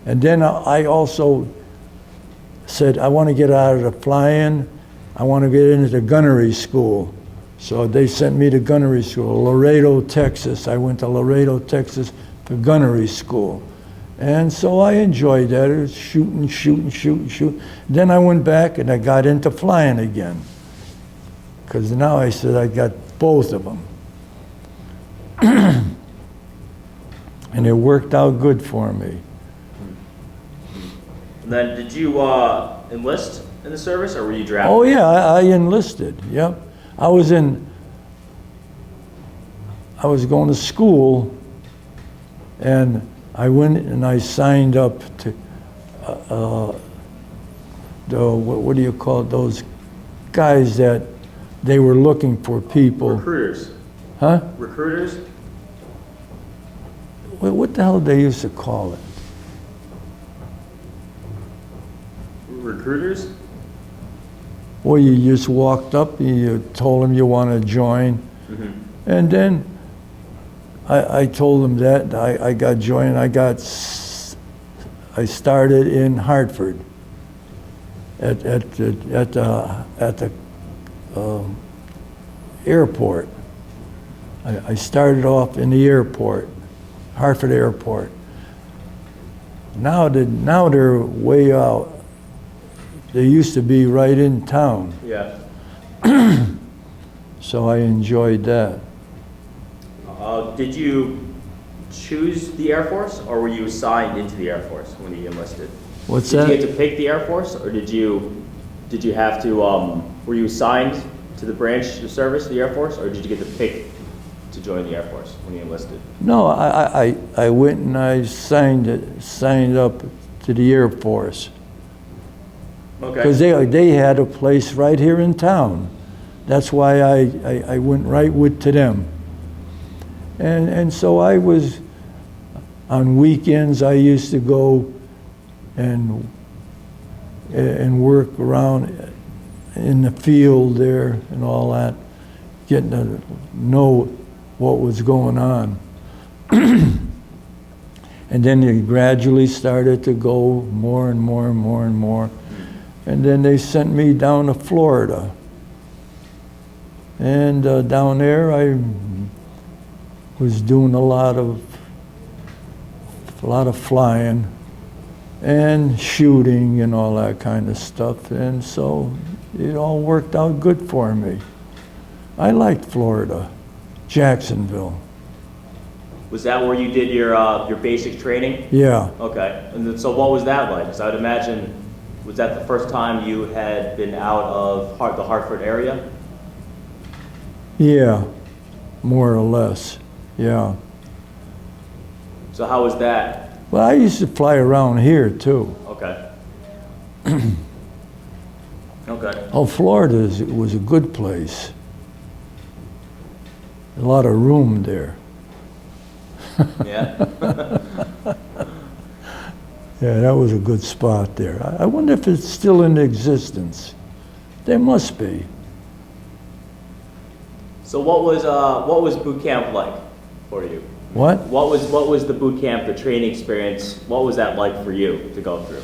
And then I also said, I want to get out of the flying. I want to get into the gunnery school. So they sent me to gunnery school, Laredo, Texas. I went to Laredo, Texas for gunnery school. And so I enjoyed that. It was shooting. Then I went back and I got into flying again. Because now I said I got both of them. And it worked out good for me. And then did you enlist in the service, or were you drafted? Oh yeah, I enlisted, yep. I was going to school, and I went and I signed up to what do you call it, those guys that they were looking for people. Recruiters. Huh? Recruiters? What the hell did they used to call it? Recruiters? Well, you just walked up and you told them you want to join. Mm-hmm. And then I told them that I got joined. I started in Hartford at the airport. I started off in the airport, Hartford Airport. Now they're way out. They used to be right in town. Yeah. So I enjoyed that. Did you choose the Air Force, or were you assigned into the Air Force when you enlisted? What's that? Did you get to pick the Air Force, or did you have to, were you assigned to the branch of service, the Air Force, or did you get to pick to join the Air Force when you enlisted? No, I went and I signed up to the Air Force. Okay. Because they had a place right here in town. That's why I went right to them. And so I was, on weekends I used to go and work around in the field there and all that, getting to know what was going on. And then it gradually started to go more and more and more and more. And then they sent me down to Florida. And down there I was doing a lot of flying and shooting and all that kind of stuff. And so it all worked out good for me. I liked Florida, Jacksonville. Was that where you did your basic training? Yeah. Okay. And then, so what was that like? Because I would imagine, was that the first time you had been out of the Hartford area? Yeah, more or less, yeah. So how was that? Well, I used to fly around here too. Okay. Okay. Oh, Florida was a good place. A lot of room there. Yeah. Yeah, that was a good spot there. I wonder if it's still in existence. There must be. So what was boot camp like for you? What? What was the boot camp, the training experience? What was that like for you to go through?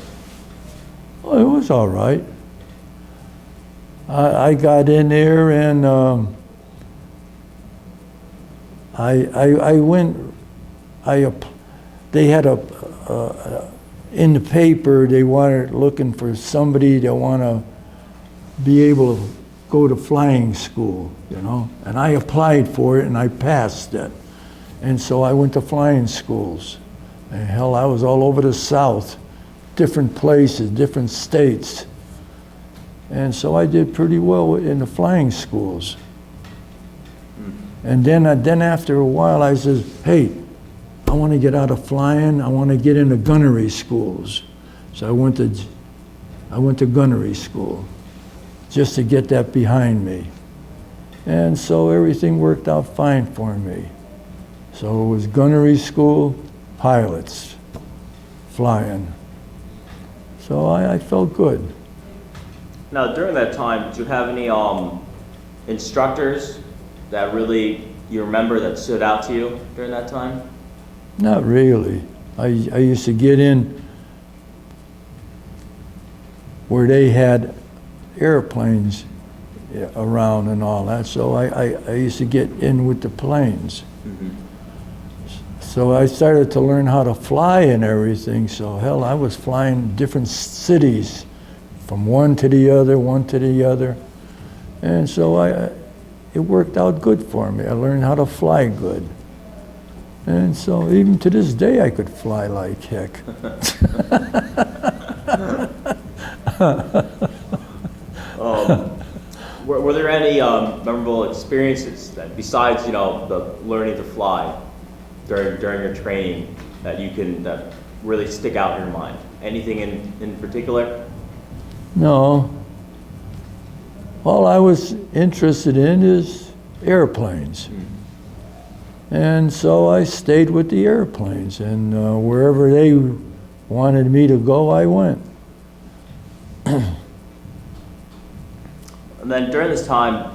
Oh, it was all right. I got in there and they had in the paper, they looking for somebody that want to be able to go to flying school, you know. And I applied for it and I passed it. And so I went to flying schools. And hell, I was all over the South, different places, different states. And so I did pretty well in the flying schools. And then after a while I said, hey, I want to get out of flying. I want to get into gunnery schools. So I went to gunnery school just to get that behind me. And so everything worked out fine for me. So it was gunnery school, pilots, flying. So I felt good. Now, during that time, did you have any instructors that really you remember that stood out to you during that time? Not really. I used to get in where they had airplanes around and all that. So I used to get in with the planes. So I started to learn how to fly and everything. So hell, I was flying different cities from one to the other, one to the other. And so it worked out good for me. I learned how to fly good. And so even to this day, I could fly like heck. Were there any memorable experiences that, besides, the learning to fly during your training, that really stick out in your mind? Anything in particular? No. All I was interested in is airplanes. And so I stayed with the airplanes, and wherever they wanted me to go, I went. And then during this time,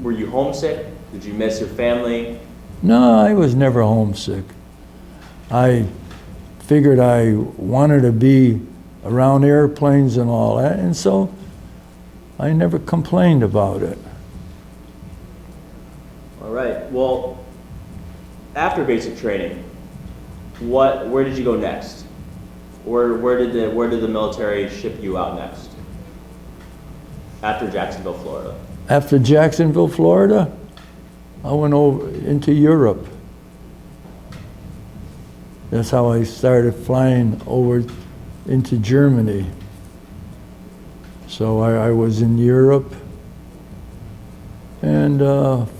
were you homesick? Did you miss your family? No, I was never homesick. I figured I wanted to be around airplanes and all that, and so I never complained about it. All right. Well, after basic training, where did you go next? Where did the military ship you out next? After Jacksonville, Florida. After Jacksonville, Florida, I went over into Europe. That's how I started flying over into Germany. So I was in Europe and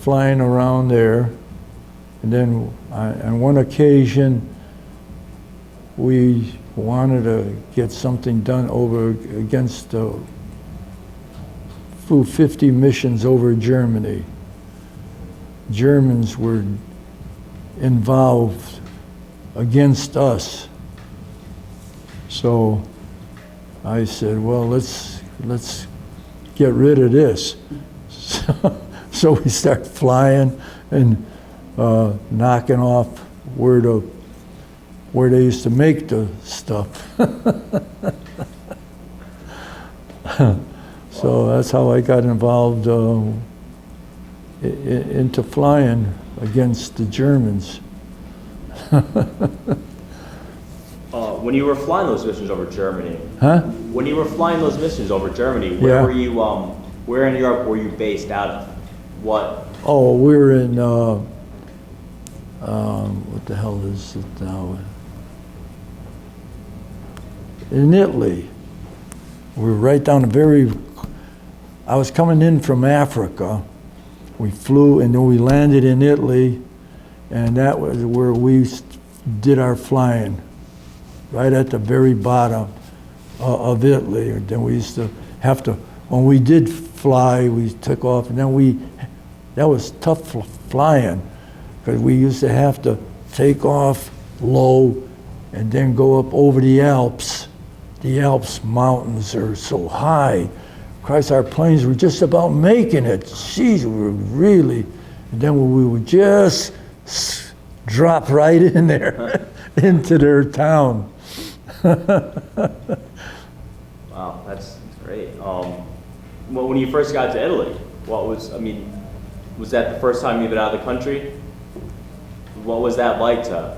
flying around there. And then on one occasion, we wanted to get something done over against 50 missions over Germany. Germans were involved against us. So I said, well, let's get rid of this. So we start flying and knocking off where they used to make the stuff. So that's how I got involved into flying against the Germans. When you were flying those missions over Germany, Huh? When you were flying those missions over Germany, Yeah. were you? Where in Europe were you based out of? What? Oh, we were in, what the hell is it now? In Italy. We were right down I was coming in from Africa. We flew and then we landed in Italy, and that was where we did our flying, right at the very bottom of Italy. And then we used to have to, when we did fly, we took off, and then that was tough flying, because we used to have to take off low and then go up over the Alps. The Alps mountains are so high. Christ, our planes were just about making it. Jeez, we were really, and then we would just drop right in there into their town. Wow, that's great. Well, when you first got to Italy, was that the first time you've been out of the country? What was that like to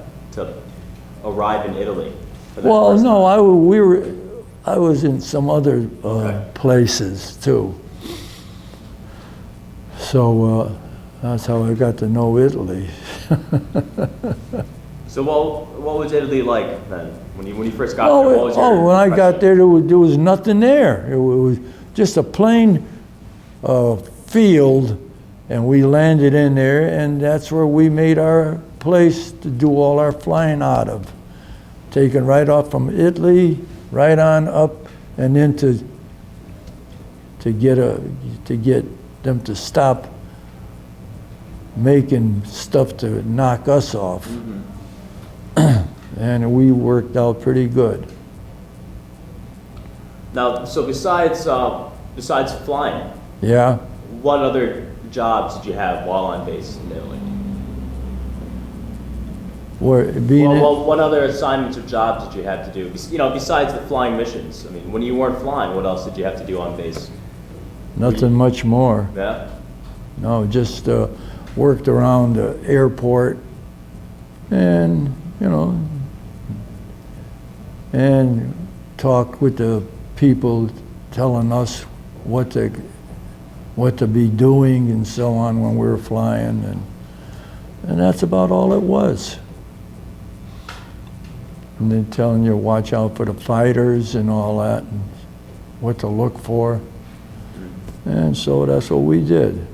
arrive in Italy? Well, no, I was in some other places too. So that's how I got to know Italy. So what was Italy like then? When you first got there, what was your when I got impression? there, there was nothing there. It was just a plain field, and we landed in there, and that's where we made our place to do all our flying out of. Taken right off from Italy, right on up, and then to get them to stop making stuff to knock us off. Mm-hmm. And we worked out pretty good. Now, so besides flying, Yeah. what other jobs did you have while on base in Italy? Well, what other assignments or jobs did you have to do? You know, besides the flying missions. I mean, when you weren't flying, what else did you have to do on base? nothing much more. Yeah. No, just worked around the airport and, you know, and talked with the people telling us what to be doing and so on when we were flying, and that's about all it was. And then telling you watch out for the fighters and all that, and what to look for. And so that's what we did.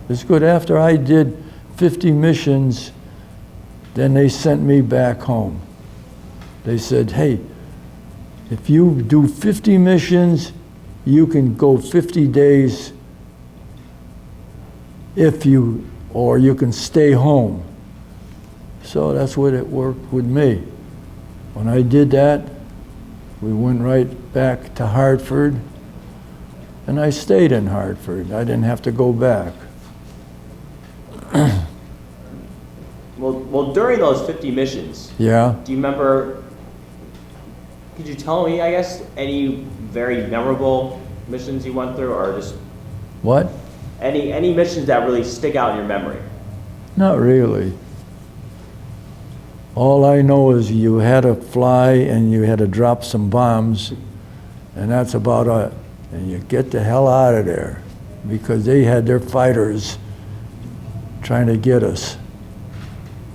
It's good. After I did 50 missions, then they sent me back home. They said, hey, if you do 50 missions, you can go 50 days or you can stay home. So that's what it worked with me. When I did that, we went right back to Hartford, and I stayed in Hartford. I didn't have to go back. Well, during those 50 missions, Yeah. do you remember, could you tell me, I guess, any very memorable missions you went through, or just What? any missions that really stick out in your memory? Not really. All I know is you had to fly and you had to drop some bombs, and that's about it. And you get the hell out of there, because they had their fighters trying to get us.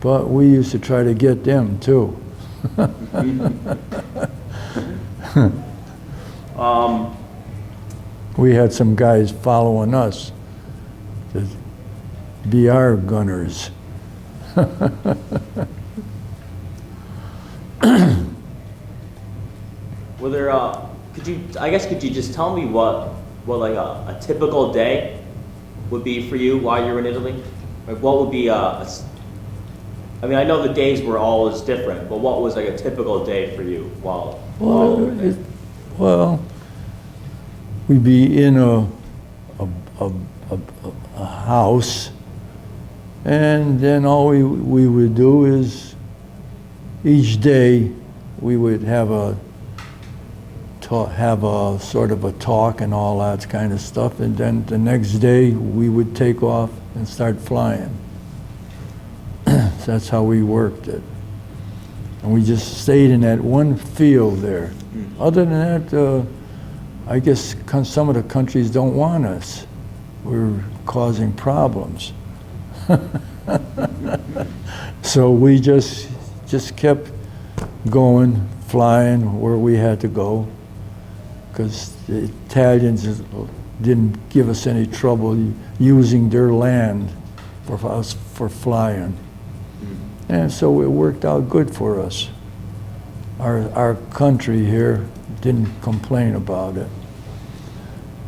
But we used to try to get them too. We had some guys following us to be our gunners. Were there, could you just tell me what like a typical day would be for you while you were in Italy? Like what would be I mean, I know the days were always different, but what was like a typical day for you while you were there? Well, we'd be in a house, and then all we would do is each day we would have a sort of a talk and all that kind of stuff, and then the next day we would take off and start flying. So that's how we worked it. And we just stayed in that one field there. Other than that, I guess some of the countries don't want us. We're causing problems. So we just kept going, flying where we had to go, because the Italians didn't give us any trouble using their land for us for flying. And so it worked out good for us. Our country here didn't complain about it.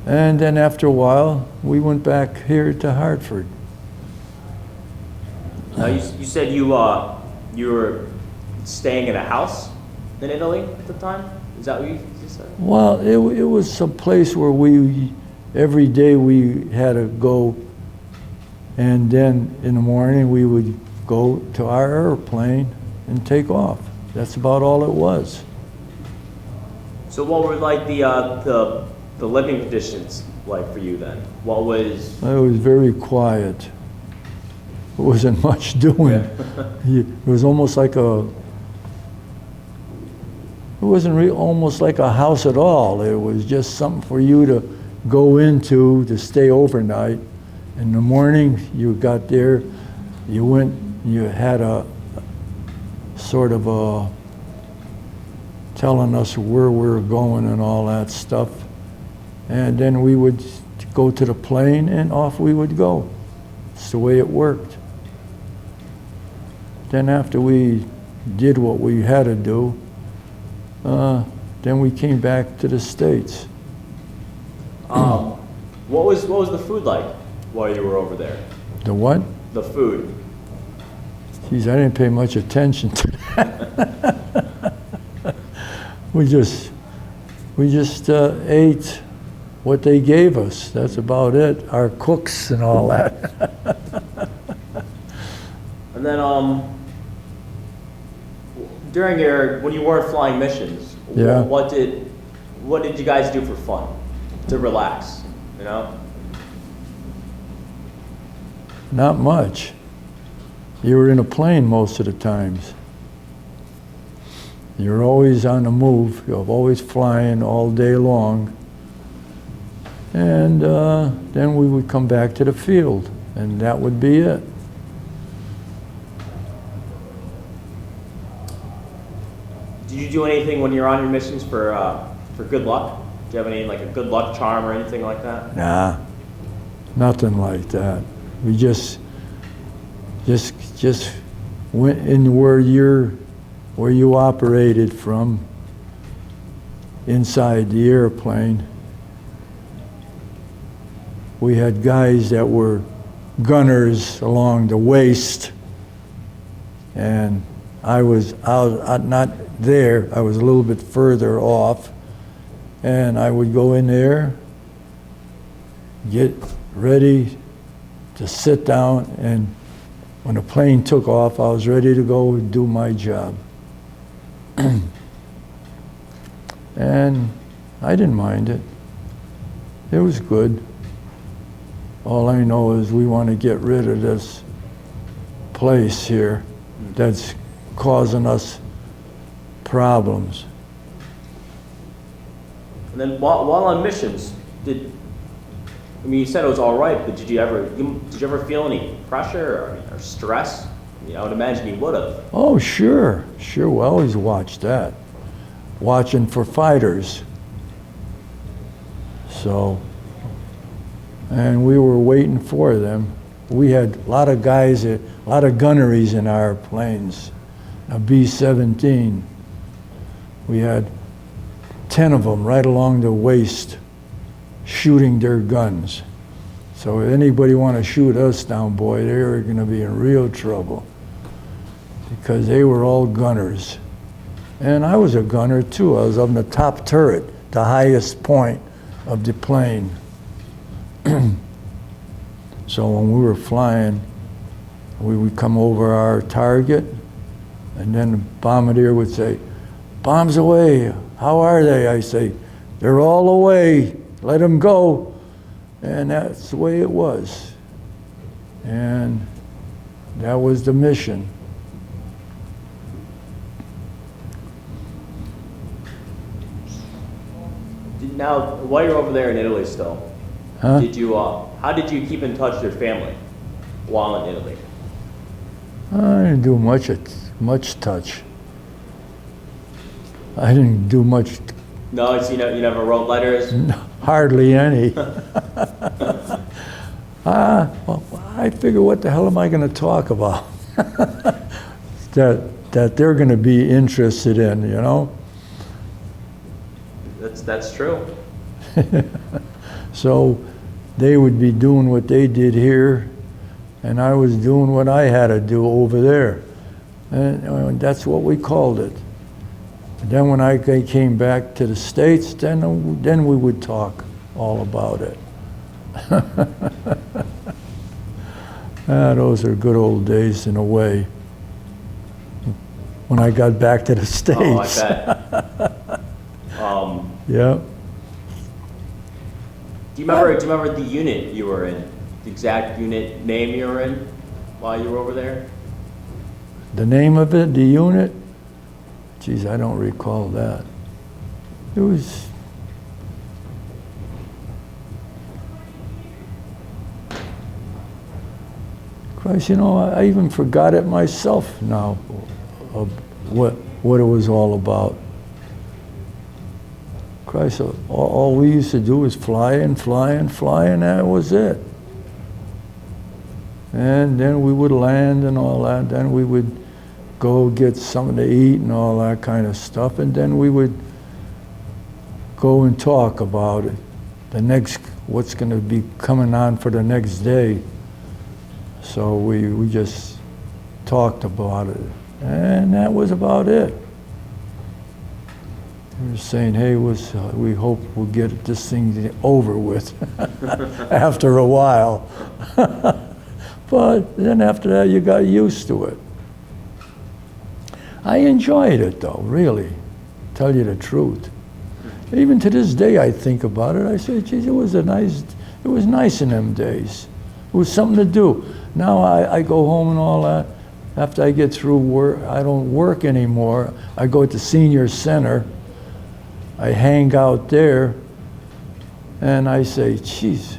And then after a while, we went back here to Hartford. Now you said you were staying in a house in Italy at the time? Is that what you said? Well, it was a place where every day we had to go, and then in the morning we would go to our airplane and take off. That's about all it was. So what were like the living conditions like for you then? What was? It was very quiet. There wasn't much doing. It was almost like it wasn't almost like a house at all. It was just something for you to go into to stay overnight. In the morning, you got there, you went, you had a sort of a telling us where we were going and all that stuff. And then we would go to the plane and off we would go. It's the way it worked. Then after we did what we had to do, then we came back to the States. What was the food like while you were over there? The what? The food. Geez, I didn't pay much attention to that. we just ate what they gave us. That's about it. Our cooks and all that. And then during when you weren't flying missions, Yeah. what did you guys do for fun, to relax, you know? Not much. You were in a plane most of the times. You're always on the move. You're always flying all day long. And then we would come back to the field, and that would be it. Did you do anything when you're on your missions for good luck? Do you have any, like, a good luck charm or anything like that? Nah, nothing like that. We just went in where you operated from, inside the airplane. We had guys that were gunners along the waist, and I was out, not there, I was a little bit further off, and I would go in there, get ready to sit down, and when the plane took off, I was ready to go and do my job. And I didn't mind it. It was good. All I know is we want to get rid of this place here that's causing us problems. And then while on missions, you said it was all right, but did you ever feel any pressure or stress? I would imagine you would have. Oh, sure. We always watch that. Watching for fighters. So, and we were waiting for them. We had a lot of guys, a lot of gunneries in our planes. A B-17. We had 10 of them right along the waist shooting their guns. So if anybody want to shoot us down, boy, they were going to be in real trouble, because they were all gunners. And I was a gunner too. I was on the top turret, the highest point of the plane. So when we were flying, we would come over our target, and then the bombardier would say, "Bombs away, how are they?" I say, "They're all away, let them go." And that's the way it was. And that was the mission. Now, while you're over there in Italy still, Huh? how did you keep in touch with your family while in Italy? I didn't do much touch. I didn't do much, No, you never wrote letters? hardly any. Well, I figure, what the hell am I going to talk about that they're going to be interested in, you know? That's true. So they would be doing what they did here, and I was doing what I had to do over there. And that's what we called it. And then when I came back to the States, then we would talk all about it. Those are good old days in a way. When I got back to the States. Oh, I bet. Yeah. Do you remember the unit you were in? The exact unit name you were in while you were over there? The name of it, the unit? Geez, I don't recall that. It was... Christ, I even forgot it myself now, of what it was all about. Christ, all we used to do was fly and fly and fly, and that was it. And then we would land and all that. Then we would go get something to eat and all that kind of stuff. And then we would go and talk about it. What's going to be coming on for the next day. So we just talked about it. And that was about it. We were saying, hey, we hope we'll get this thing over with after a while. But then after that, you got used to it. I enjoyed it though, really, tell you the truth. Even to this day I think about it, I say, geez, it was nice in them days. It was something to do. Now I go home and all that. After I get through work, I don't work anymore. I go to senior center. I hang out there, and I say, geez,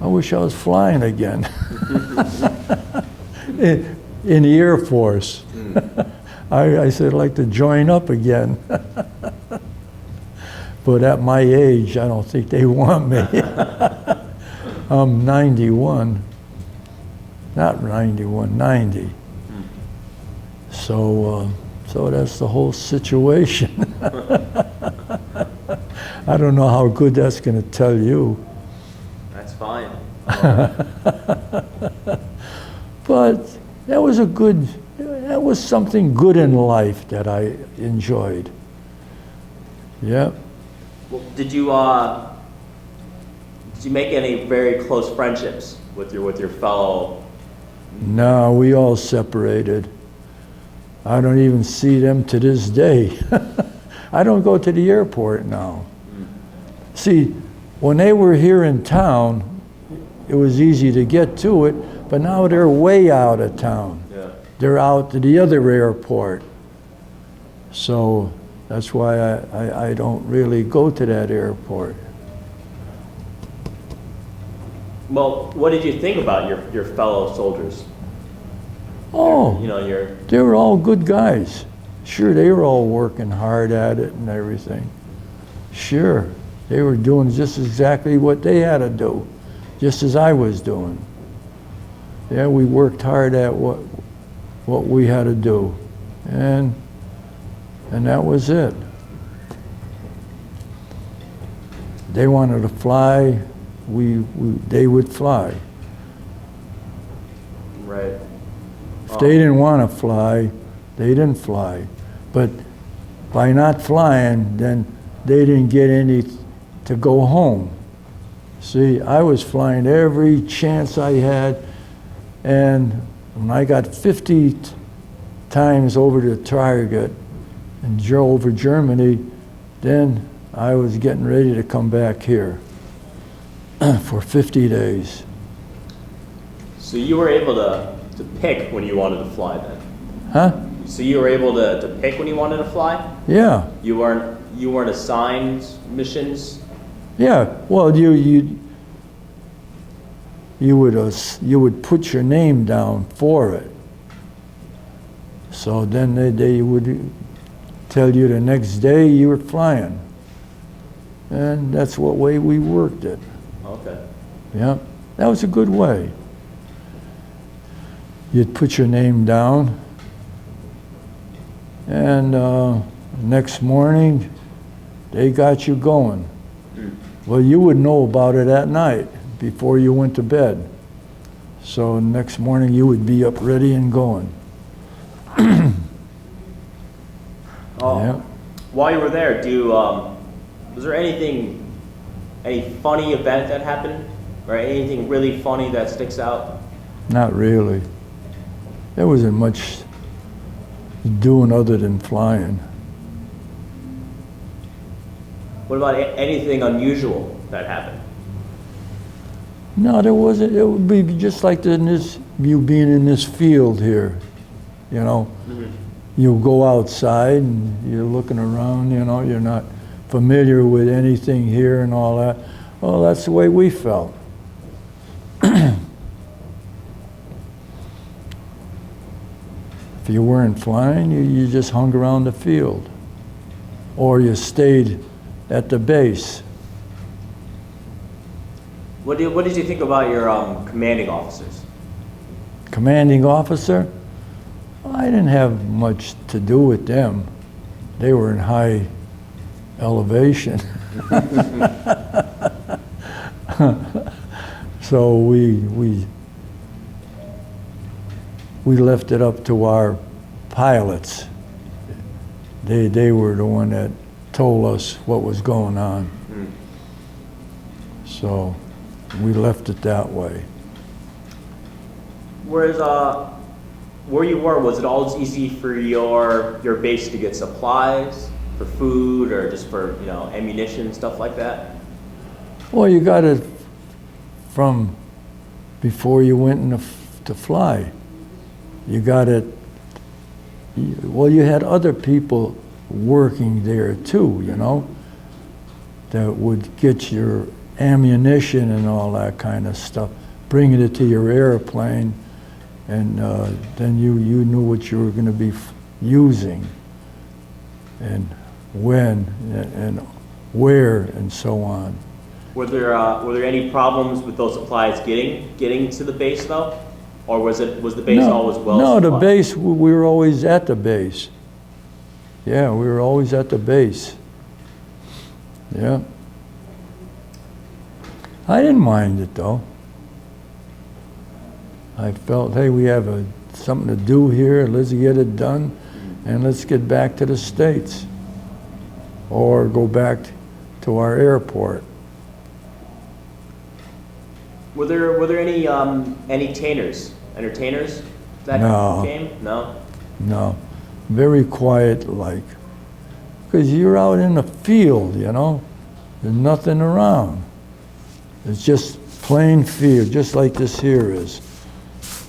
I wish I was flying again. in the Air Force. I said, I'd like to join up again. But at my age, I don't think they want me. I'm 91. Not 91, 90. So that's the whole situation. I don't know how good that's going to tell you. That's fine. But that was something good in life that I enjoyed. Yeah. Well, did you make any very close friendships with your fellow? No, we all separated. I don't even see them to this day. I don't go to the airport now. See, when they were here in town, it was easy to get to it, but now they're way out of town. Yeah. They're out to the other airport. So that's why I don't really go to that airport. Well, what did you think about your fellow soldiers? Oh, You know, your they were all good guys. Sure, they were all working hard at it and everything. Sure, they were doing just exactly what they had to do, just as I was doing. Yeah, we worked hard at what we had to do, and that was it. They wanted to fly, they would fly. right. If they didn't want to fly, they didn't fly. But by not flying, then they didn't get any to go home. See, I was flying every chance I had, and when I got 50 times over the target and over Germany, then I was getting ready to come back here for 50 days. So you were able to pick when you wanted to fly then? Huh? So you were able to pick when you wanted to fly? Yeah. You weren't assigned missions? Yeah. Well, you would put your name down for it. So then they would tell you the next day you were flying. And that's what way we worked it. Okay. Yeah. That was a good way. You'd put your name down, and next morning they got you going. Well, you would know about it at night before you went to bed. So next morning you would be up ready and going. Yeah. While you were there, was there any funny event that happened, or anything really funny that sticks out? Not really. There wasn't much doing other than flying. What about anything unusual that happened? No, there wasn't. It would be just like you being in this field here, you know. Mm-hmm. You go outside and you're looking around, you know, you're not familiar with anything here and all that. Well, that's the way we felt. If you weren't flying, you just hung around the field. Or you stayed at the base. What did you think about your commanding officers? Commanding officer? I didn't have much to do with them. They were in high elevation. So we left it up to our pilots. They were the one that told us what was going on. So we left it that way. Whereas where you were, was it always easy for your base to get supplies for food or just for, you know, ammunition, stuff like that? Well, you got it from before you went in to fly. You got it, well, you had other people working there too, you know, that would get your ammunition and all that kind of stuff, bringing it to your airplane, and then you knew what you were going to be using, and when, and where, and so on. Were there any problems with those supplies getting to the base though, or was the base always well No, supplied? the base, we were always at the base. Yeah, we were always at the base. Yeah. I didn't mind it though. I felt, hey, we have something to do here, let's get it done, and let's get back to the States. Or go back to our airport. Were there any entertainers that No. came? No. No, very quiet like. Because you're out in the field, you know, there's nothing around. It's just plain field, just like this here is.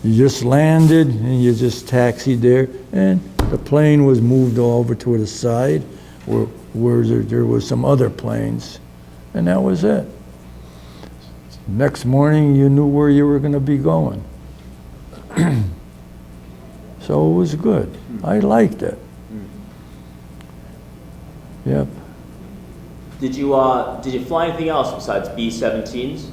You just landed and you just taxied there, and the plane was moved over to the side where there was some other planes, and that was it. Next morning, you knew where you were going to be going. So it was good. I liked it. Yep. Did you fly anything else besides B-17s?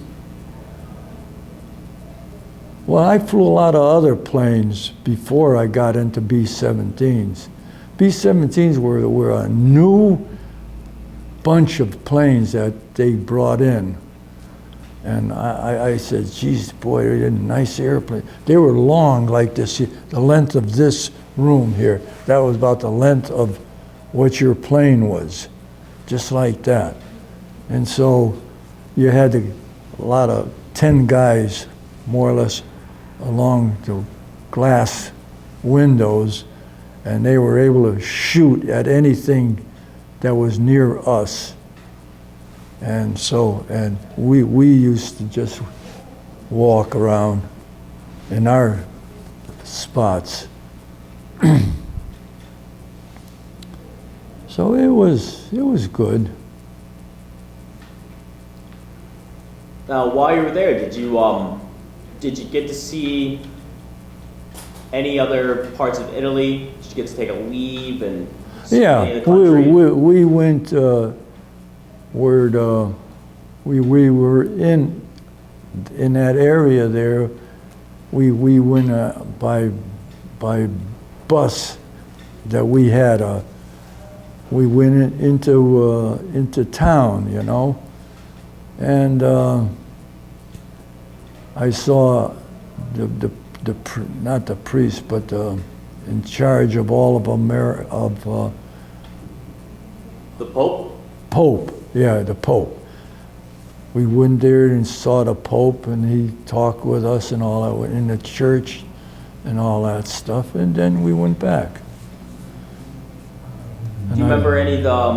Well, I flew a lot of other planes before I got into B-17s. B-17s were a new bunch of planes that they brought in. And I said, geez, boy, they're a nice airplane. They were long like this, the length of this room here. That was about the length of what your plane was, just like that. And so you had a lot of 10 guys, more or less, along the glass windows, and they were able to shoot at anything that was near us. And so, and we used to just walk around in our spots. So it was good. Now, while you were there, did you get to see any other parts of Italy? Did you get to take a leave and see any of the country? we went where we were in that area there. We went by bus that we had. We went into town, you know, and I saw not the priest, but in charge of all of The Pope? Pope, yeah, the Pope. We went there and saw the Pope, and he talked with us and all that in the church and all that stuff, and then we went back. Do you remember any of the?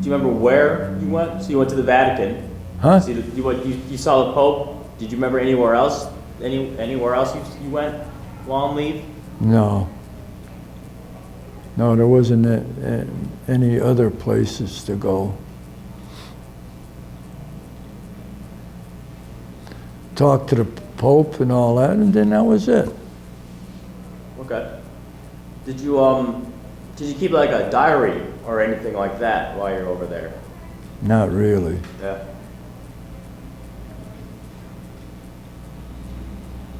Do you remember where you went? So you went to the Vatican. Huh? So you saw the Pope. Did you remember anywhere else? Anywhere else you went while on leave? No. No, there wasn't any other places to go. Talked to the Pope and all that, and then that was it. Okay. Did you keep like a diary or anything like that while you're over there? Not really. Yeah.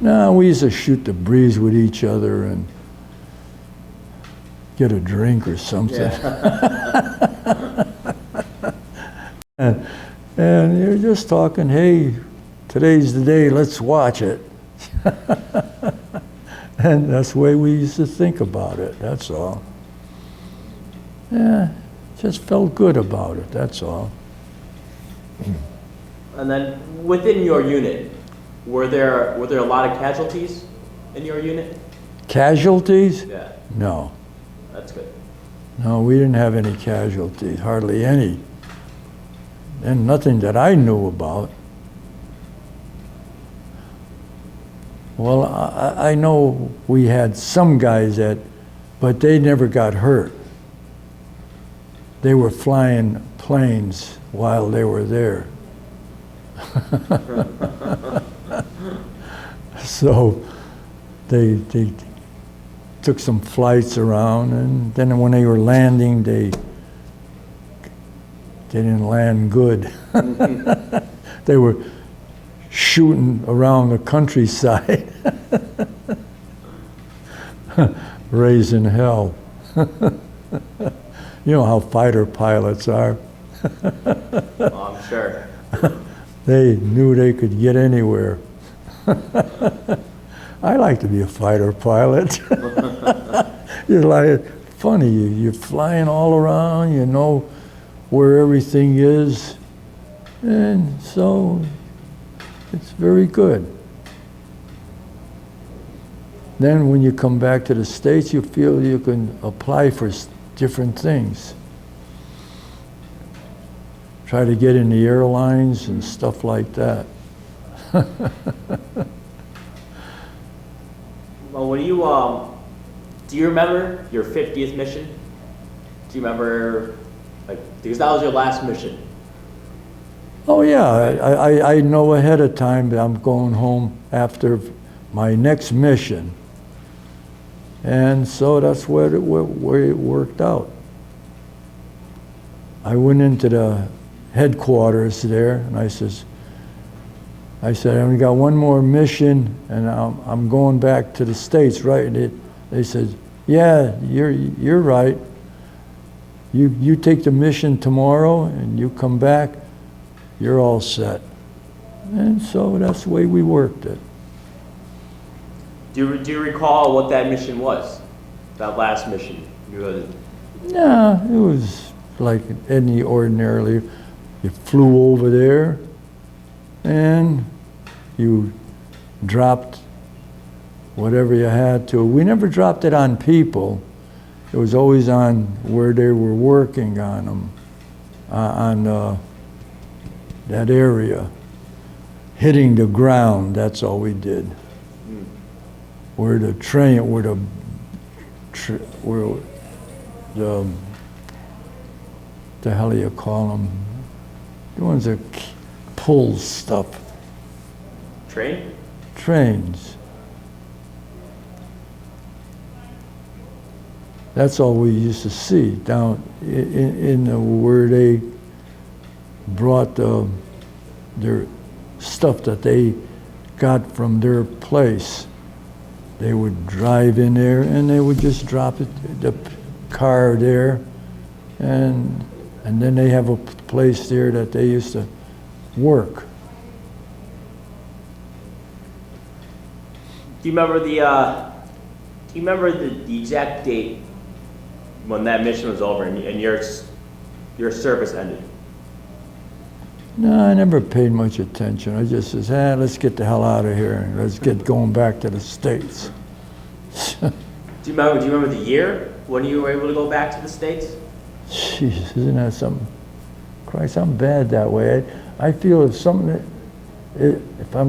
No, we used to shoot the breeze with each other and get a drink or something. Yeah. And you're just talking, hey, today's the day, let's watch it. And that's the way we used to think about it, that's all. Yeah, just felt good about it, that's all. And then within your unit, were there a lot of casualties in your unit? Casualties? Yeah, No. that's good. No, we didn't have any casualties, hardly any. And nothing that I knew about. Well, I know we had some guys but they never got hurt. They were flying planes while they were there. So they took some flights around, and then when they were landing, they didn't land good. They were shooting around the countryside, raising hell. You know how fighter pilots are. Oh, I'm sure. They knew they could get anywhere. I like to be a fighter pilot. You're like, funny, you're flying all around, you know where everything is, and so it's very good. Then when you come back to the States, you feel you can apply for different things. Try to get in the airlines and stuff like that. Well, when do you remember your 50th mission? Do you remember, because that was your last mission? Oh yeah, I know ahead of time that I'm going home after my next mission. And so that's where it worked out. I went into the headquarters there, and I said, I only got one more mission, and I'm going back to the States, right? And they said, yeah, you're right. You take the mission tomorrow, and you come back, you're all set. And so that's the way we worked it. Do you recall what that mission was? That last mission? Yeah, it was like any ordinarily. You flew over there, and you dropped whatever you had to. We never dropped it on people. It was always on where they were working on them, that area. Hitting the ground, that's all we did. Where the train, where the hell do you call them? The ones that pull stuff. Train? Trains. That's all we used to see down in where they brought their stuff that they got from their place. They would drive in there and they would just drop it, the car there, and then they have a place there that they used to work. Do you remember the exact date when that mission was over and your service ended? No, I never paid much attention. I just says, let's get the hell out of here and let's get going back to the States. Do you remember the year when you were able to go back to the States? Jeez, isn't that something? Christ, I'm bad that way. I feel if I'm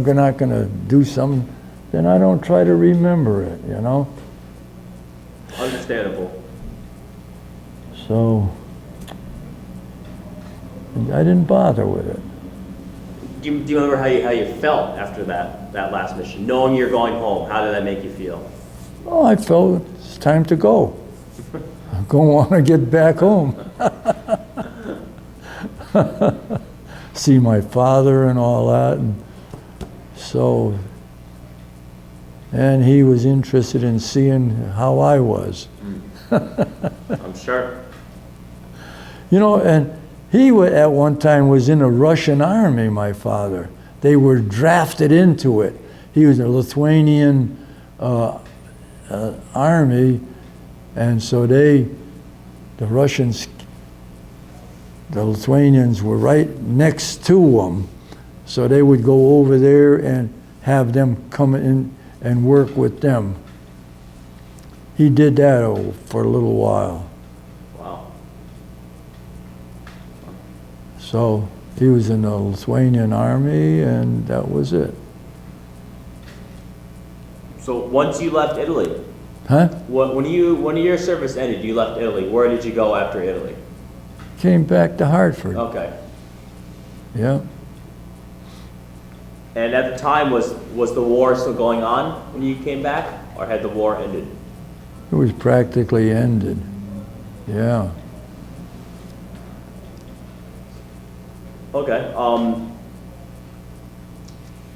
not going to do something, then I don't try to remember it, you know? Understandable. So, I didn't bother with it. Do you remember how you felt after that last mission? Knowing you're going home, how did that make you feel? Oh, I felt it's time to go. I don't want to get back home. See my father and all that. And he was interested in seeing how I was. I'm sure. You know, and he at one time was in the Russian army, my father. They were drafted into it. He was in the Lithuanian army, and so the Lithuanians were right next to them, so they would go over there and have them come in and work with them. he did that for a little while. Wow. So he was in the Lithuanian army, and that was it. So once you left Italy, Huh? when your service ended, you left Italy. Where did you go after Italy? Came back to Hartford. Okay. Yeah. And at the time, was the war still going on when you came back, or had the war ended? It was practically ended. Yeah. Okay.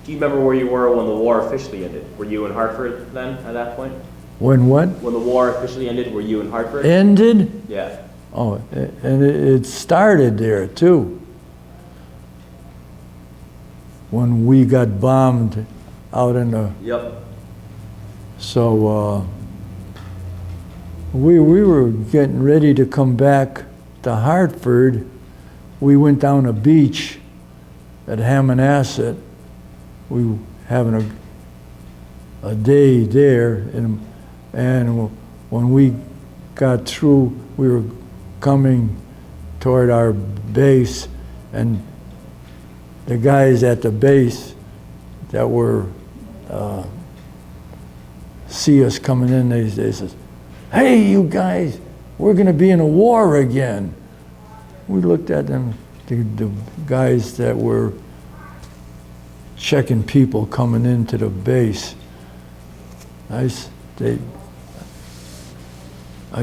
Do you remember where you were when the war officially ended? Were you in Hartford then at that point? When what? When the war officially ended, were you in Hartford? Ended? Yeah. Oh, and it started there too. When we got bombed out in the, Yep. so we were getting ready to come back to Hartford. We went down a beach at Hammonasset. We were having a day there, and when we got through, we were coming toward our base, and the guys at the base that were see us coming in, they says, "Hey, you guys, we're going to be in a war again." We looked at them, the guys that were checking people coming into the base. I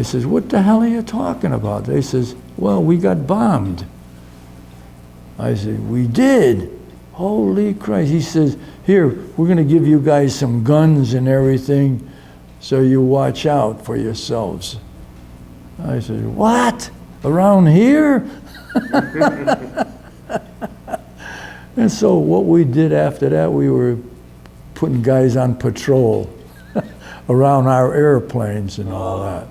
says, "What the hell are you talking about?" They says, "Well, we got bombed." I said, "We did? Holy Christ." He says, "Here, we're going to give you guys some guns and everything, so you watch out for yourselves." I said, "What? Around here?" And so what we did after that, we were putting guys on patrol around our airplanes and all that.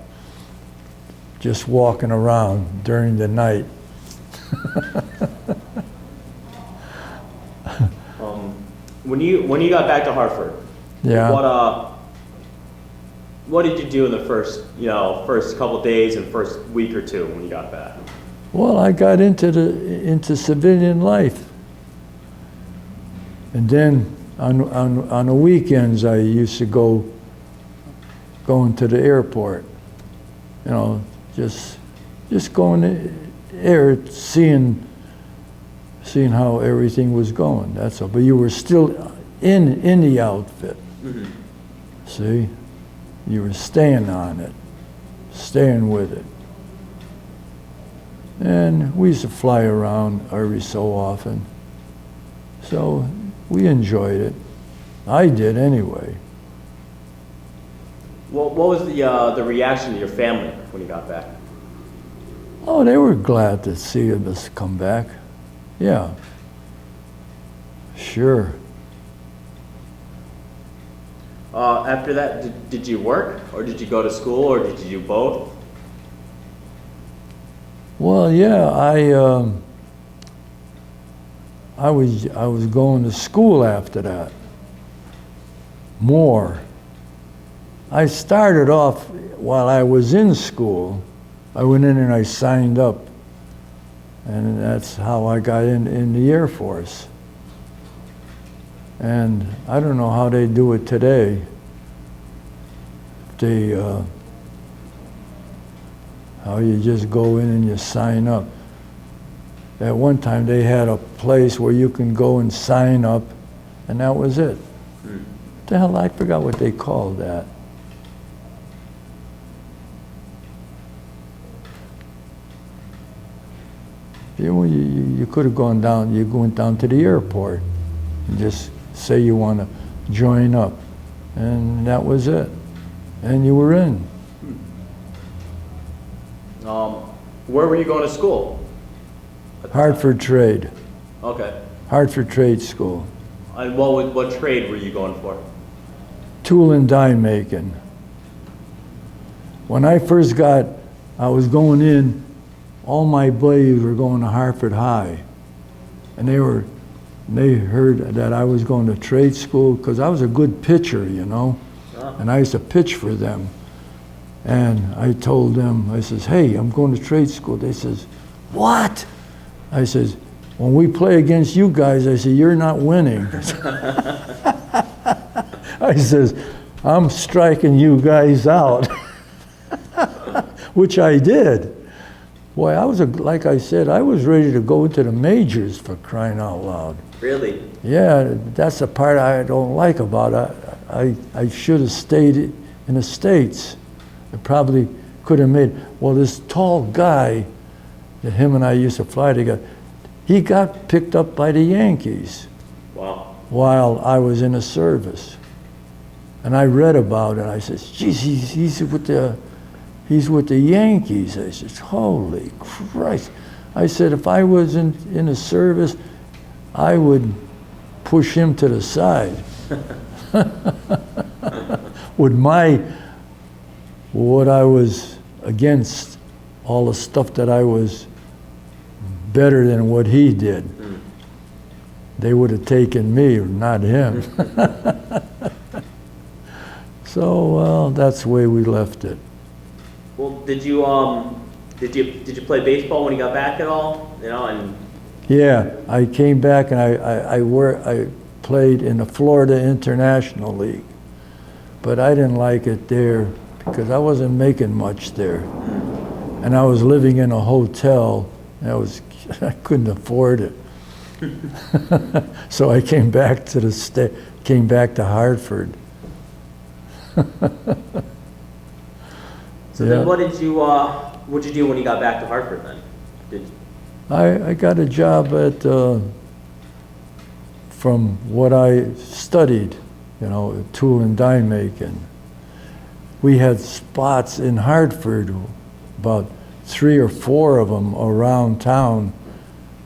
Just walking around during the night. When you got back to Hartford, Yeah. what did you do in the first couple days and first week or two when you got back? Well, I got into civilian life. And then on the weekends, I used to go into the airport. You know, just going there, seeing how everything was going. That's all. But you were still in the outfit. Mm-hmm. See, you were staying on it, staying with it. And we used to fly around every so often. So we enjoyed it. I did anyway. What was the reaction of your family when you got back? Oh, they were glad to see us come back. Yeah. Sure. After that, did you work, or did you go to school, or did you do both? Well, yeah, I was going to school after that. More. I started off while I was in school. I went in and I signed up, and that's how I got in the Air Force. And I don't know how they do it today. How you just go in and you sign up. At one time they had a place where you can go and sign up, and that was it. What the hell, I forgot what they called that. You could have gone down, you went down to the airport and just say you want to join up, and that was it. And you were in. Where were you going to school? Hartford Trade. Okay. Hartford Trade School. And what trade were you going for? Tool and die making. When I first I was going in, all my buddies were going to Hartford High. And they heard that I was going to trade school because I was a good pitcher, you know. And I used to pitch for them. And I told them, I says, hey, I'm going to trade school. They says, what? I says, when we play against you guys, I said, you're not winning. I says, I'm striking you guys out, which I did. Boy, I was, like I said, I was ready to go into the majors, for crying out loud. Really? Yeah, that's the part I don't like about it. I should have stayed in the States. I probably could have made, well, this tall guy that him and I used to fly together, he got picked up by the Yankees. Wow. While I was in the service. And I read about it. I said, geez, he's with the Yankees. I said, holy Christ. I said, if I was in the service, I would push him to the side. With what I was against, all the stuff that I was better than what he did. They would have taken me, not him. So, well, that's the way we left it. Well, did you play baseball when you got back at all? You know, and Yeah, I came back and I played in the Florida International League, but I didn't like it there because I wasn't making much there, and I was living in a hotel. And I couldn't afford it, so I came back to came back to Hartford. So then, what did you do when you got back to Hartford then? I got a job at, from what I studied, you know, tool and die making. We had spots in Hartford, about 3 or 4 of them around town,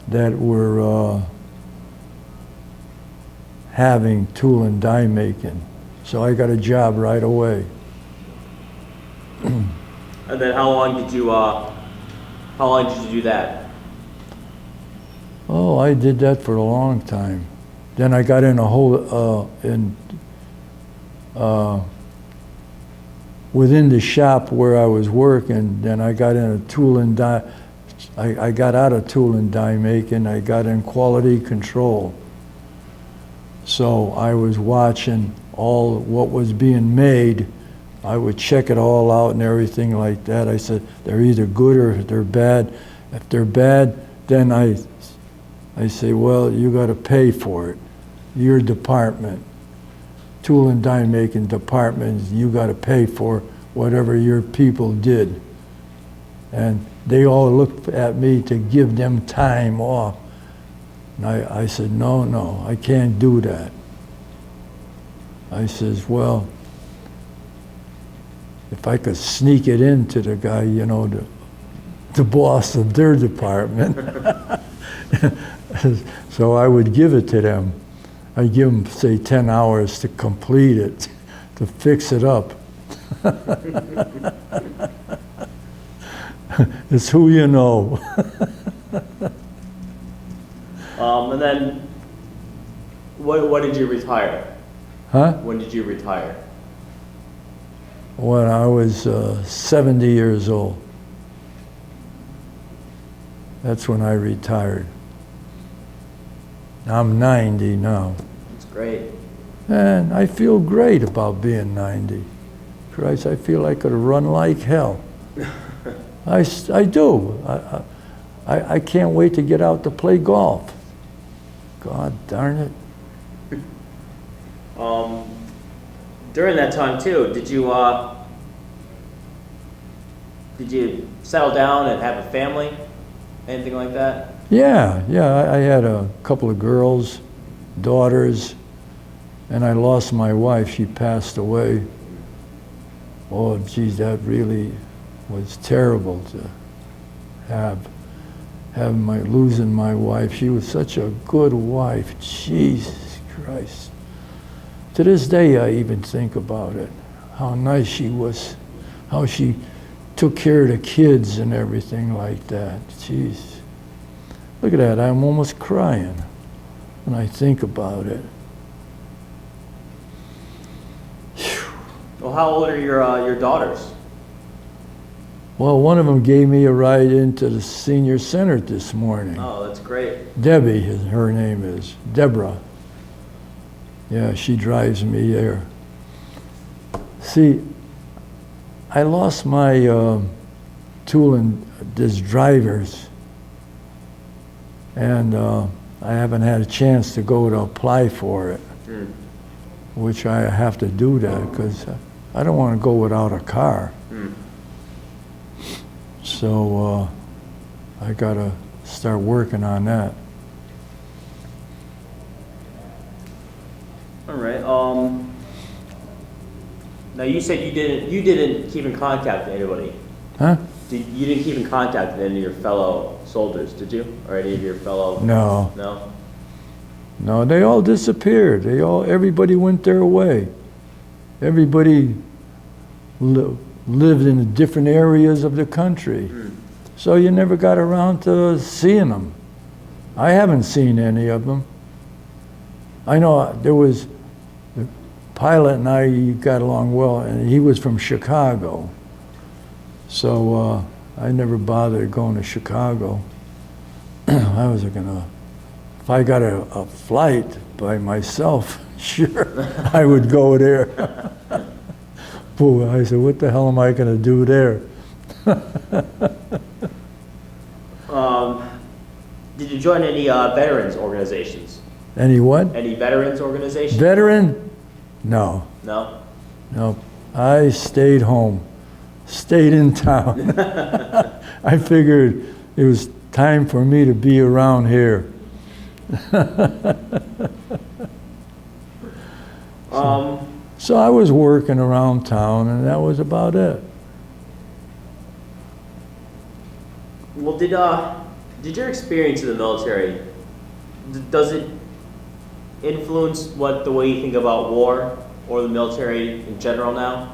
that were having tool and die making. So I got a job right away. And then how long did you do that? Oh, I did that for a long time. Then I got in a whole, within the shop where I was working, then I got in a tool and die, I got out of tool and die making, I got in quality control. So I was watching all what was being made. I would check it all out and everything like that. I said, they're either good or they're bad. If they're bad, then I say, well, you got to pay for it. Your department, tool and die making department, you got to pay for whatever your people did. And they all looked at me to give them time off. And I said, no, I can't do that. I says, well, if I could sneak it into the guy, you know, the boss of their department. So I would give it to them. I'd give them, say, 10 hours to complete it, to fix it up. It's who you know. And then, when did you retire? Huh? When did you retire? When I was 70 years old. That's when I retired. I'm 90 now. That's great. And I feel great about being 90. Christ, I feel I could run like hell. I do. I can't wait to get out to play golf. God darn it. During that time too, did you settle down and have a family? Anything like that? Yeah, I had a couple of girls, daughters, and I lost my wife. She passed away. Oh, geez, that really was terrible to losing my wife. She was such a good wife. Jesus Christ. To this day, I even think about it, how nice she was, how she took care of the kids and everything like that. Jeez. Look at that, I'm almost crying when I think about it. Well, how old are your daughters? Well, one of them gave me a ride into the senior center this morning. Oh, that's great. Debbie, her name is, Deborah. Yeah, she drives me there. See, I lost my tool and this drivers, and I haven't had a chance to go to apply for it, which I have to do that because I don't want to go without a car. So I gotta start working on that. All right. Now you said you didn't keep in contact with anybody. Huh? You didn't keep in contact with any of your fellow soldiers, did you? Or any of your fellow? No. No. No, they all disappeared. Everybody went their way. Everybody lived in different areas of the country. So you never got around to seeing them. I haven't seen any of them. I know there was, the pilot and I got along well, and he was from Chicago. So I never bothered going to Chicago. I was gonna, if I got a flight by myself, sure, I would go there. Boy, I said, what the hell am I gonna do there? Did you join any veterans organizations? Any what? Any veterans organizations? Veteran? No. No? No. I stayed home. Stayed in town. I figured it was time for me to be around here. So I was working around town, and that was about it. Well, did your experience in the military, does it influence the way you think about war or the military in general now?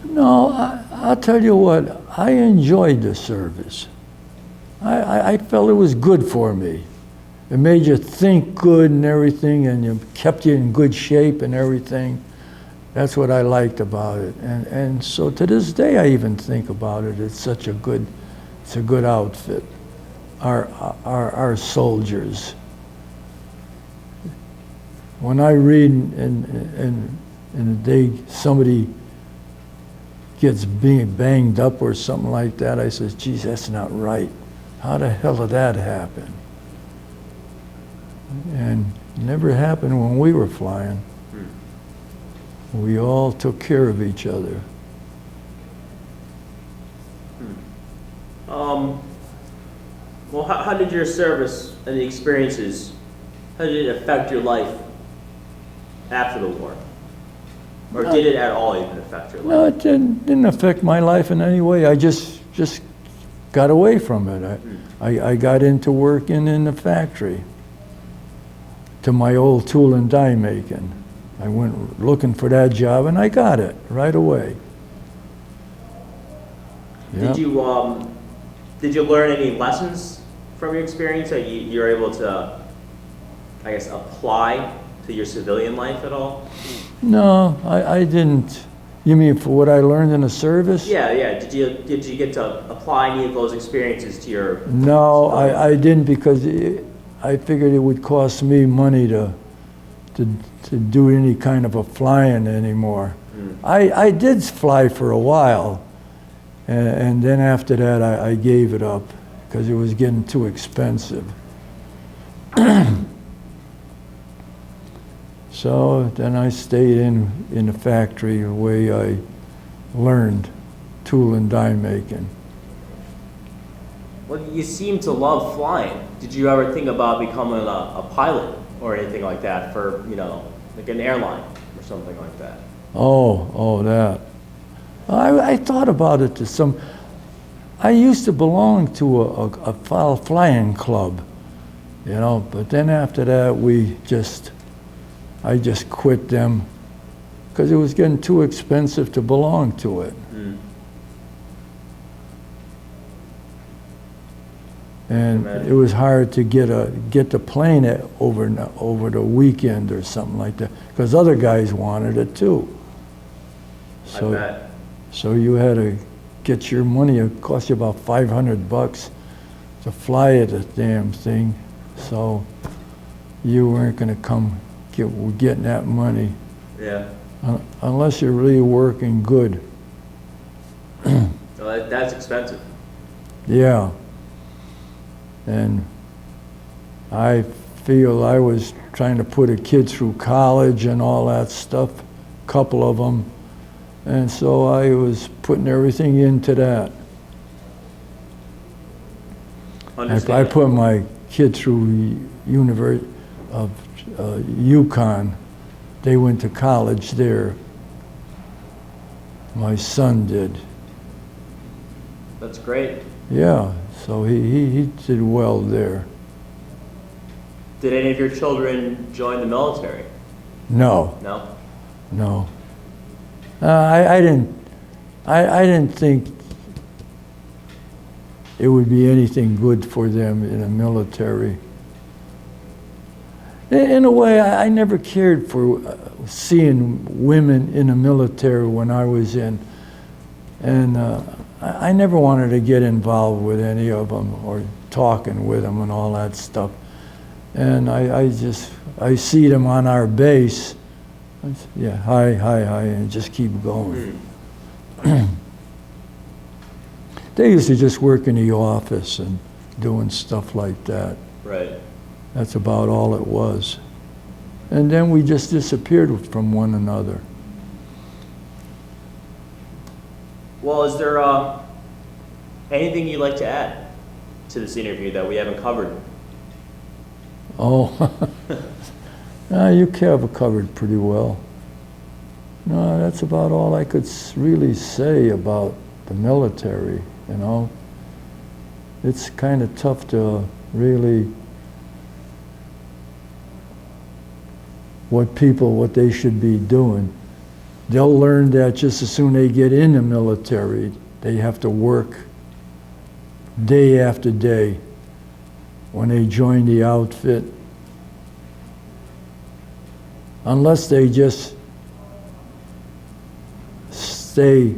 No, I'll tell you what, I enjoyed the service. I felt it was good for me. It made you think good and everything, and it kept you in good shape and everything. That's what I liked about it. And so to this day, I even think about it. It's a good outfit. Our soldiers. When I read in the day somebody gets being banged up or something like that, I says, geez, that's not right. How the hell did that happen? And it never happened when we were flying. We all took care of each other. Well, how did your service and the experiences, how did it affect your life after the war? Or did it at all even affect your life? No, it didn't affect my life in any way. I just got away from it. I got into working in the factory to my old tool and die making. I went looking for that job, and I got it right away. Yep. Did you learn any lessons from your experience that you're able to, I guess, apply to your civilian life at all? No, I didn't. You mean for what I learned in the service? Yeah. Did you get to apply any of those experiences to your? No, I didn't, because I figured it would cost me money to do any kind of a flying anymore. I did fly for a while, and then after that I gave it up because it was getting too expensive. So then I stayed in the factory the way I learned tool and die making. Well, you seem to love flying. Did you ever think about becoming a pilot or anything like that for, like an airline or something like that? Oh, that. I thought about it to some. I used to belong to a flying club, but then after that I just quit them because it was getting too expensive to belong to it. And it was hard to get the plane over the weekend or something like that, because other guys wanted it too. I bet. So you had to get your money. It costs you about $500 to fly a damn thing. So you weren't going to come getting that money. Yeah. Unless you're really working good. Well, that's expensive. Yeah. And I feel I was trying to put a kid through college and all that stuff, a couple of them. And so I was putting everything into that. If I put my kid through University of Yukon, they went to college there. My son did. That's great. Yeah, so he did well there. Did any of your children join the military? No, No? no. I didn't think it would be anything good for them in the military. In a way, I never cared for seeing women in the military when I was in. And I never wanted to get involved with any of them or talking with them and all that stuff. And I see them on our base. Yeah, hi, and just keep going. They used to just work in the office and doing stuff like that. Right. That's about all it was. And then we just disappeared from one another. Well, is there anything you'd like to add to this interview that we haven't covered? Oh, you have it covered pretty well. No, that's about all I could really say about the military, you know. It's kind of tough to really what they should be doing. They'll learn that just as soon as they get in the military, they have to work day after day. When they join the outfit, unless they just stay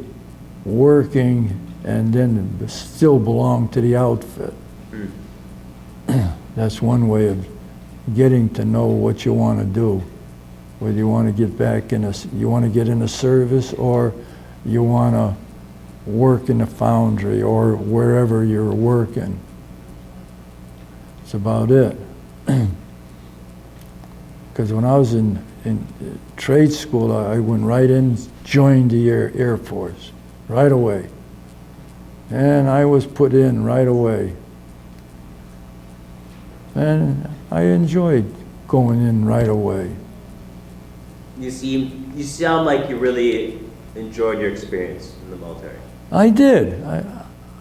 working and then still belong to the outfit. That's one way of getting to know what you want to do. Whether you want to get back in you want to get in the service, or you want to work in the foundry or wherever you're working. That's about it. Because when I was in trade school, I went right in, joined the Air Force right away. And I was put in right away. And I enjoyed going in right away. You sound like you really enjoyed your experience in the military. I did.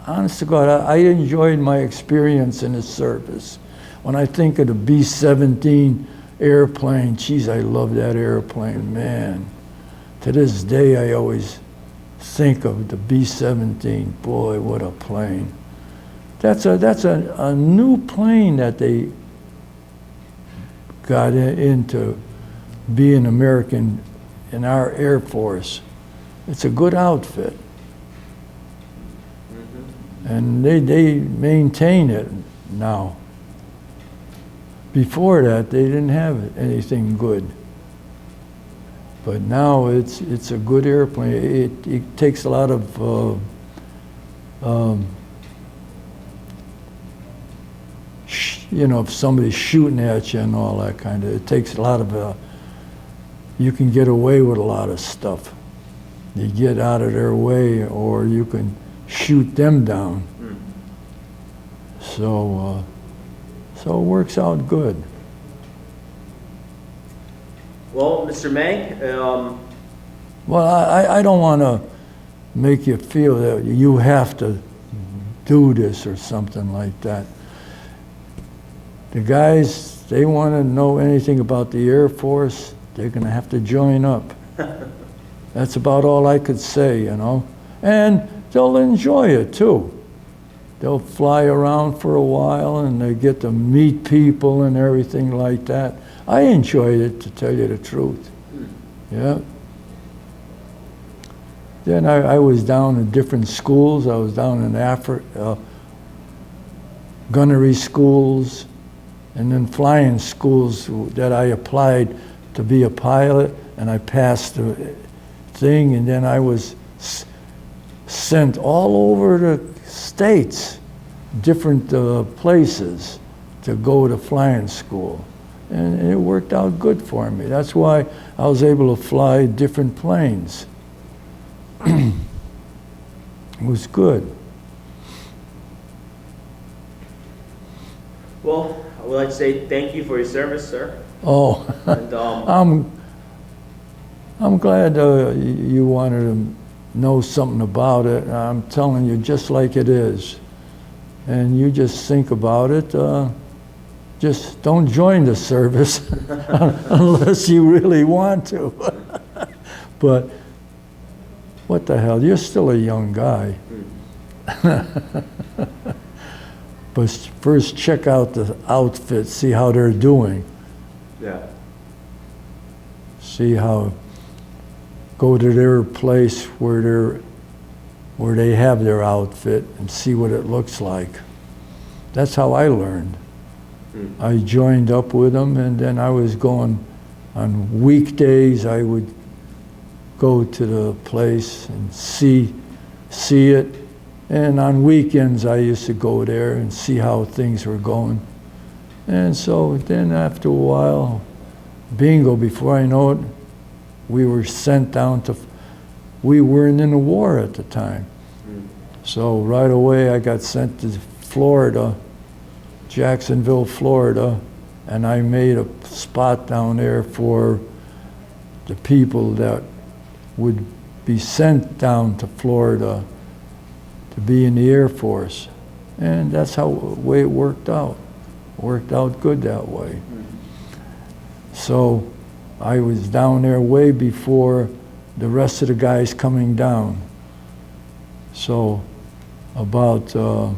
Honest to God, I enjoyed my experience in the service. When I think of the B-17 airplane, geez, I love that airplane, man. To this day, I always think of the B-17. Boy, what a plane. That's a new plane that they got into being American in our Air Force. It's a good outfit. And they maintain it now. Before that, they didn't have anything good. But now it's a good airplane. It takes a lot of if somebody's shooting at you and all that kind of, it takes a lot of, you can get away with a lot of stuff. You get out of their way, or you can shoot them down. So it works out good. Well, Mr. Mank, Well, I don't want to make you feel that you have to do this or something like that. The guys, they want to know anything about the Air Force, they're going to have to join up. That's about all I could say, you know. And they'll enjoy it too. They'll fly around for a while and they get to meet people and everything like that. I enjoyed it, to tell you the truth. Yeah. Then I was down in different schools. I was down in gunnery schools, and then flying schools that I applied to be a pilot, and I passed the thing, and then I was sent all over the states, different places to go to flying school. And it worked out good for me. That's why I was able to fly different planes. It was good. Well, I would like to say thank you for your service, sir. Oh, And I'm glad you wanted to know something about it. I'm telling you just like it is. And you just think about it. Just don't join the service unless you really want to. But what the hell, you're still a young guy. But first check out the outfit, see how they're doing. yeah. See how, go to their place where they have their outfit and see what it looks like. That's how I learned. I joined up with them, and then I was going on weekdays. I would go to the place and see it, and on weekends I used to go there and see how things were going. And so then after a while, bingo, before I know it, we were sent down to, we weren't in the war at the time. So right away I got sent to Florida, Jacksonville, Florida, and I made a spot down there for the people that would be sent down to Florida to be in the Air Force. And that's how the way it worked out. It worked out good that way. So I was down there way before the rest of the guys coming down. So about, it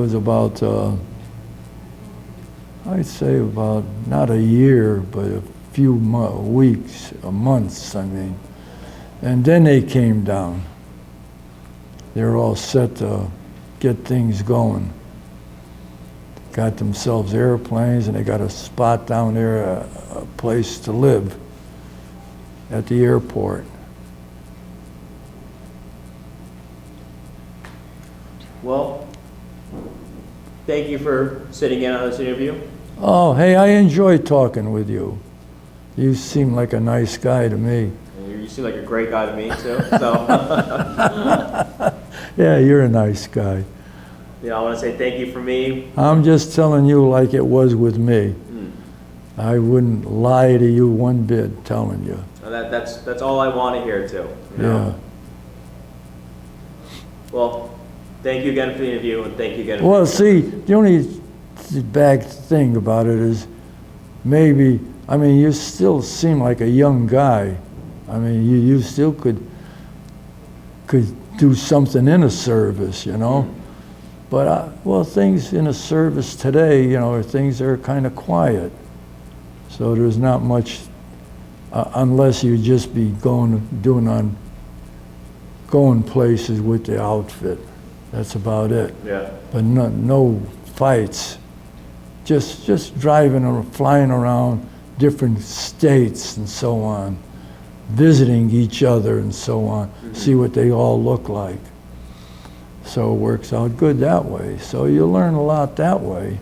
was about, I'd say about not a year, but a few weeks, months, I mean. And then they came down. They were all set to get things going. Got themselves airplanes, and they got a spot down there, a place to live at the airport. Well, thank you for sitting in on this interview. Oh, hey, I enjoyed talking with you. You seem like a nice guy to me. And you seem like a great guy to me, too. So, Yeah, you're a nice guy. I want to say thank you for me. I'm just telling you like it was with me. I wouldn't lie to you one bit telling you. That's all I want to hear, too. Yeah. Well, thank you again for the interview, and thank you again. Well, see, the only bad thing about it is maybe, I mean, you still seem like a young guy. I mean, you still could do something in a service, you know? But, well, things in a service today, you know, things are kind of quiet. So there's not much, unless you just be going places with the outfit. That's about it. Yeah. But no fights. Just driving or flying around different states and so on, visiting each other and so on, see what they all look like. So it works out good that way. So you learn a lot that way.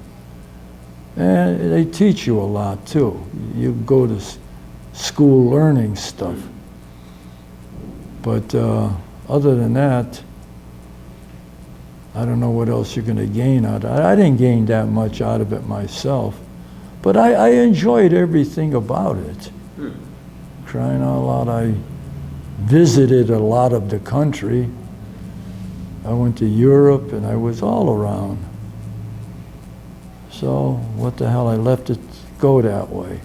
And they teach you a lot too. You go to school learning stuff. But other than that, I don't know what else you're going to gain out of it. I didn't gain that much out of it myself. But I enjoyed everything about it. Crying out loud, I visited a lot of the country. I went to Europe and I was all around. So what the hell, I left it go that way.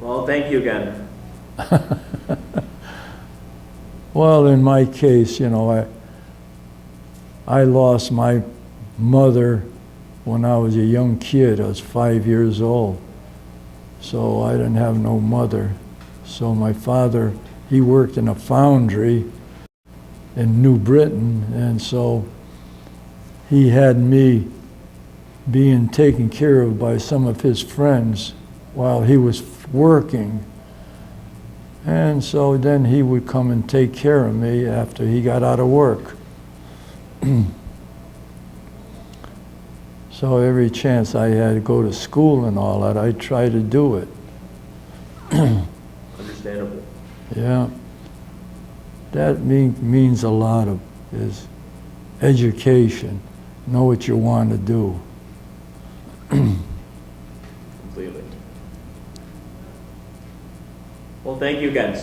Well, thank you again. Well, in my case, you know, I lost my mother when I was a young kid. I was 5 years old. So I didn't have no mother. So my father, he worked in a foundry in New Britain, and so he had me being taken care of by some of his friends while he was working. And so then he would come and take care of me after he got out of work. So every chance I had to go to school and all that, I tried to do it. Understandable. Yeah. That means a lot of is education. Know what you want to do. Completely. Well, thank you again.